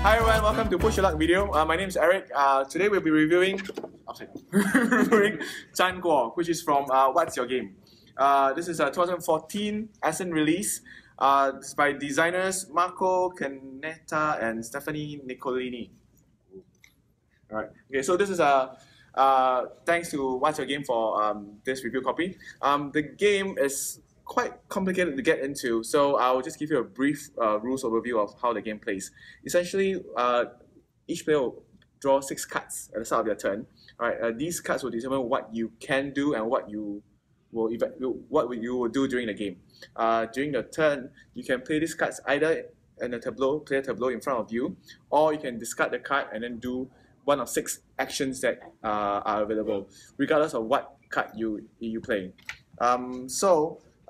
Hi everyone, welcome to Push Your Luck video. My name is Eric. Today we'll be reviewing Zhan Guo, which is from What's Your Game? This is a 2014 Essen release. It's by designers Marco Canetta and Stephanie Nicolini. Alright, okay, so this is thanks to What's Your Game for this review copy. The game is quite complicated to get into, so I'll just give you a brief rules overview of how the game plays. Essentially, each player will draw 6 cards at the start of their turn. Alright, these cards will determine what you can do and what you will do during the game. During the turn, you can play these cards either in a tableau, play a tableau in front of you, or you can discard the card and then do one of 6 actions that are available, regardless of what card you play.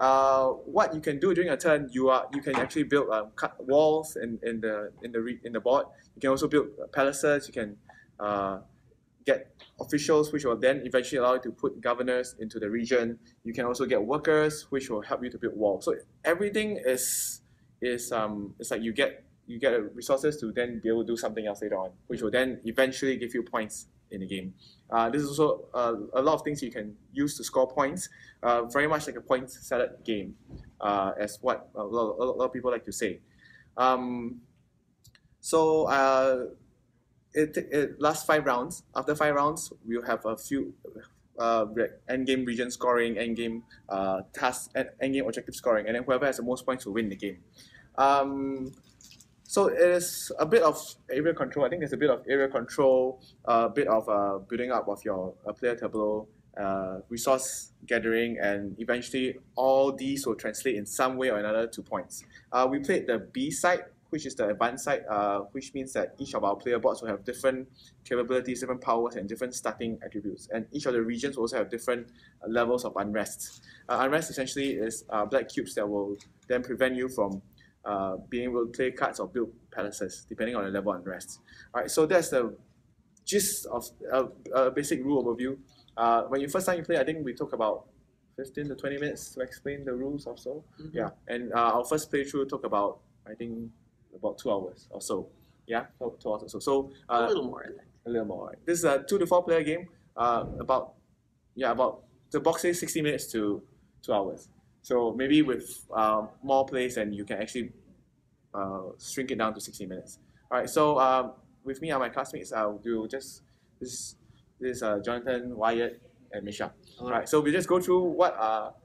What you can do during a turn, you can actually build walls in the board. You can also build palaces. You can get officials, which will then eventually allow you to put governors into the region. You can also get workers, which will help you to build walls. So everything is it's like you get resources to then be able to do something else later on, which will then eventually give you points in the game. This is also a lot of things you can use to score points, very much like a point salad game, as what a lot of people like to say. It lasts 5 rounds. After 5 rounds, we'll have a few endgame region scoring, endgame tasks, endgame objective scoring, and then whoever has the most points will win the game. So it is a bit of area control. I think there's a bit of area control, a bit of building up of your player tableau, resource gathering, and eventually all these will translate in some way or another to points. We played the B side, which is the advanced side, which means that each of our player boards will have different capabilities, different powers, and different starting attributes. And each of the regions will also have different levels of unrest. Unrest essentially is black cubes that will then prevent you from being able to play cards or build palaces, depending on the level of unrest. Alright, so that's the gist of a basic rule overview. When you first time you play, I think we took about 15 to 20 minutes to explain the rules or so. Mm-hmm. Yeah, and our first playthrough took about, I think, about 2 hours or so. Yeah, 2 hours or so. So a little more, I think. A little more. Right. This is a 2 to 4 player game. About the box says 60 minutes to 2 hours. So maybe with more plays, and you can actually shrink it down to 60 minutes. All right. So with me are my classmates. I'll do just this Jonathan, Wyatt, and Misha. All right. So we just go through what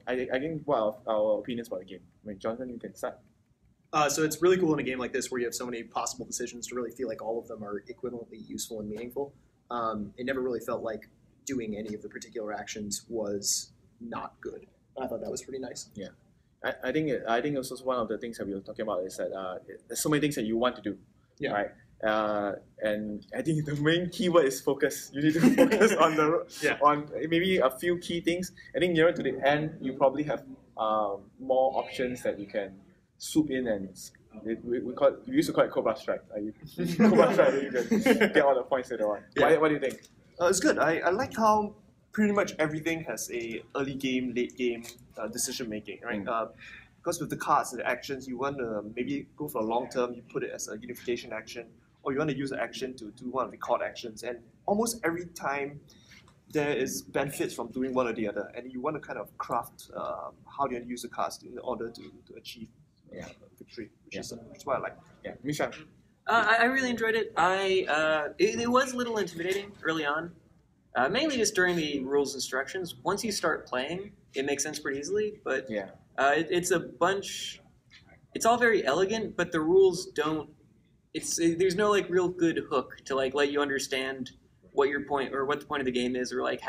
I think what our opinions about the game. I mean, Jonathan, you can start. So it's really cool in a game like this where you have so many possible decisions to really feel like all of them are equivalently useful and meaningful. It never really felt like doing any of the particular actions was not good. I thought that was pretty nice. Yeah, I think also one of the things that we were talking about is that there's so many things that you want to do. Yeah. Right. And I think the main keyword is focus. You need to focus on on maybe a few key things. I think nearer to the end, you probably have more options that you can swoop in and we used to call it Cobra Strike. Cobra Strike, you can get all the points later on. Yeah. What do you think? It's good. I like how pretty much everything has a early game, late game decision making, right? Because with the cards and the actions, you want to maybe go for a long term, you put it as a unification action, or you want to use an action to do one of the card actions. And almost every time there is benefits from doing one or the other, and you want to kind of craft how do you use the cards in order to achieve victory, which is what I like. Yeah, Misha. I really enjoyed it. It was a little intimidating early on. Mainly just during the rules instructions. Once you start playing, it makes sense pretty easily, but it's a bunch, it's all very elegant, but the rules don't, there's no like real good hook to like let you understand what your point, or what the point of the game is, or like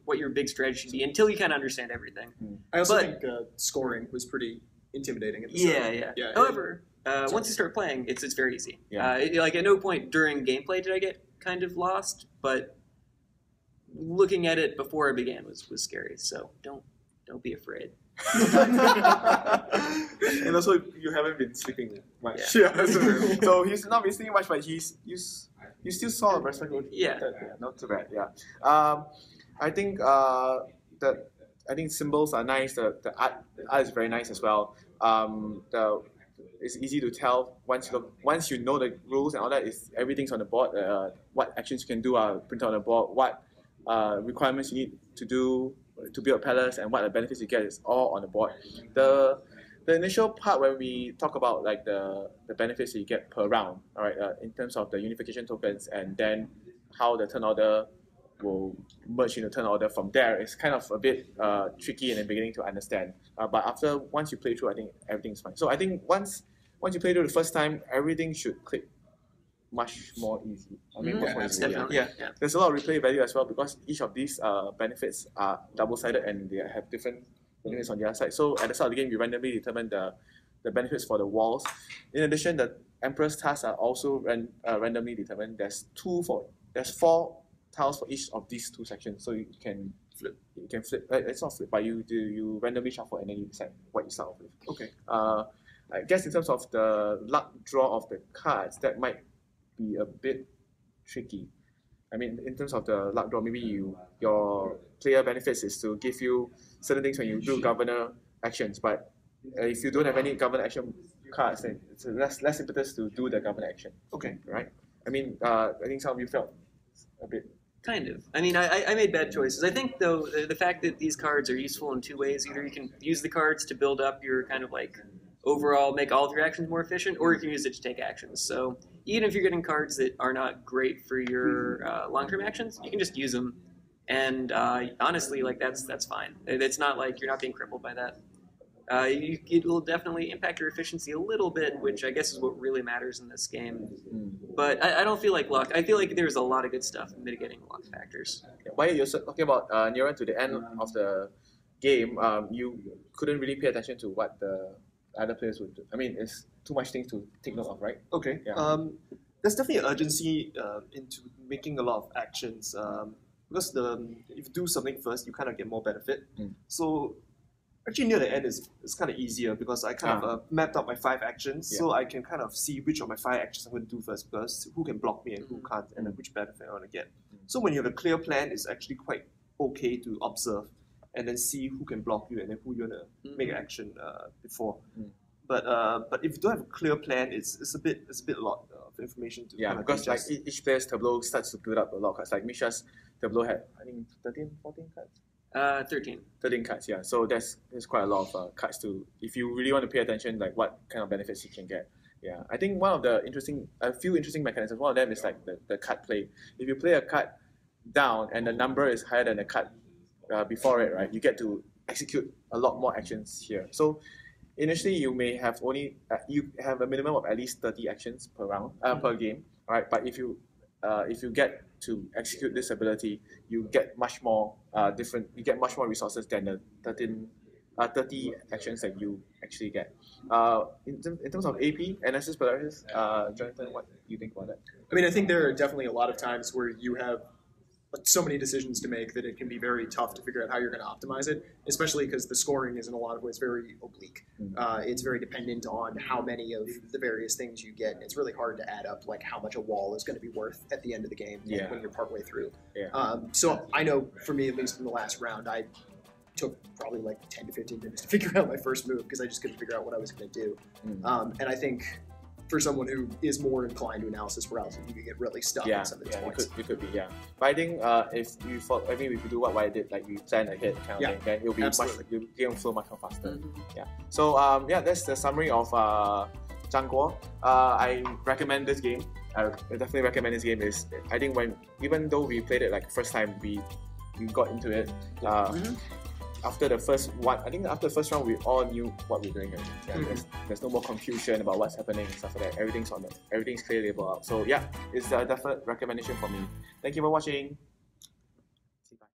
what your big strategy should be until you kind of understand everything. I also think scoring was pretty intimidating at the start. Yeah. However, once you start playing, it's very easy. Yeah. Like at no point during gameplay did I get kind of lost, but looking at it before I began was scary. So don't be afraid. And also, you haven't been sleeping much. Yeah, that's true. So he's not been sleeping much, but you still saw a very good. Yeah, not too bad. Yeah, I think symbols are nice. The art is very nice as well. The it's easy to tell once you know the rules and all that. Is everything's on the board. What actions you can do are printed on the board. What requirements you need to do to build a palace and what the benefits you get is all on the board. The initial part when we talk about like the benefits you get per round, all right, in terms of the unification tokens and then how the turn order will merge into turn order from there, it's kind of a bit tricky in the beginning to understand. But once you play through, I think everything's fine. So I think once you play through the first time, everything should click much more easy. I mean, much more easy. Definitely. Yeah. There's a lot of replay value as well because each of these benefits are double-sided and they have different benefits on the other side. So at the start of the game, you randomly determine the benefits for the walls. In addition, the Emperor's tasks are also randomly determined. There's 4 tiles for each of these 2 sections, so you can flip. It's not flip, but you randomly shuffle and then you decide what you start off with. Okay. I guess in terms of the luck draw of the cards, that might be a bit tricky. I mean, in terms of the luck draw, maybe your player benefits is to give you certain things when you do governor actions, but if you don't have any governor action cards, then it's less impetus to do the governor action. Okay. Right? I mean, I think some of you felt a bit. Kind of. I mean, I made bad choices. I think, though, the fact that these cards are useful in 2 ways. Either you can use the cards to build up your kind of like overall, make all of your actions more efficient, or you can use it to take actions. So even if you're getting cards that are not great for your long-term actions, you can just use them. And honestly, like that's fine. It's not like you're not being crippled by that. It will definitely impact your efficiency a little bit, which I guess is what really matters in this game. But I don't feel like luck. I feel like there's a lot of good stuff in mitigating luck factors. While you're talking about nearer to the end of the game, you couldn't really pay attention to what the other players would do. I mean, it's too much things to take note of, right? Okay. Yeah. There's definitely an urgency into making a lot of actions because if you do something first, you kind of get more benefit. So actually near the end it's kind of easier because I kind of mapped out my 5 actions, so I can kind of see which of my 5 actions I'm going to do first because who can block me and who can't, and then which benefit I want to get. So when you have a clear plan, it's actually quite okay to observe and then see who can block you and then who you want to make an action before. But if you don't have a clear plan, it's a bit a lot of information to kind of because like digest. each player's tableau starts to build up a lot of cards. Like Misha's tableau had I think 13, 14 cards. 13. 13 cards, yeah. So there's quite a lot of cards to, if you really want to pay attention, like what kind of benefits you can get. Yeah, I think a few interesting mechanisms. One of them is like the card play. If you play a card down and the number is higher than the card before it, right, you get to execute a lot more actions here. So initially you may have only you have a minimum of at least 30 actions per round per game, right? But if you get to execute this ability, you get much more you get much more resources than the 30 actions that you actually get. In terms of AP, analysis paralysis, Jonathan, what do you think about that? I mean, I think there are definitely a lot of times where you have so many decisions to make that it can be very tough to figure out how you're going to optimize it, especially because the scoring is in a lot of ways very oblique. It's very dependent on how many of the various things you get. It's really hard to add up like how much a wall is going to be worth at the end of the game when you're partway through. So I know for me, at least in the last round, I took probably like 10 to 15 minutes to figure out my first move because I just couldn't figure out what I was going to do. And I think for someone who is more inclined to analysis paralysis, you could get really stuck in some of these points. You could be, yeah. But I think if you do what I did, like you plan ahead kind of thing, then you'll be you'll game flow much more faster. Yeah. So that's the summary of Zhan Guo. I recommend this game. I definitely recommend this game. I think even though we played it like first time, we got into it. After the first round, we all knew what we were doing. There's no more confusion about what's happening and stuff like that. Everything's clearly labeled out. So yeah, it's a definite recommendation for me. Thank you for watching.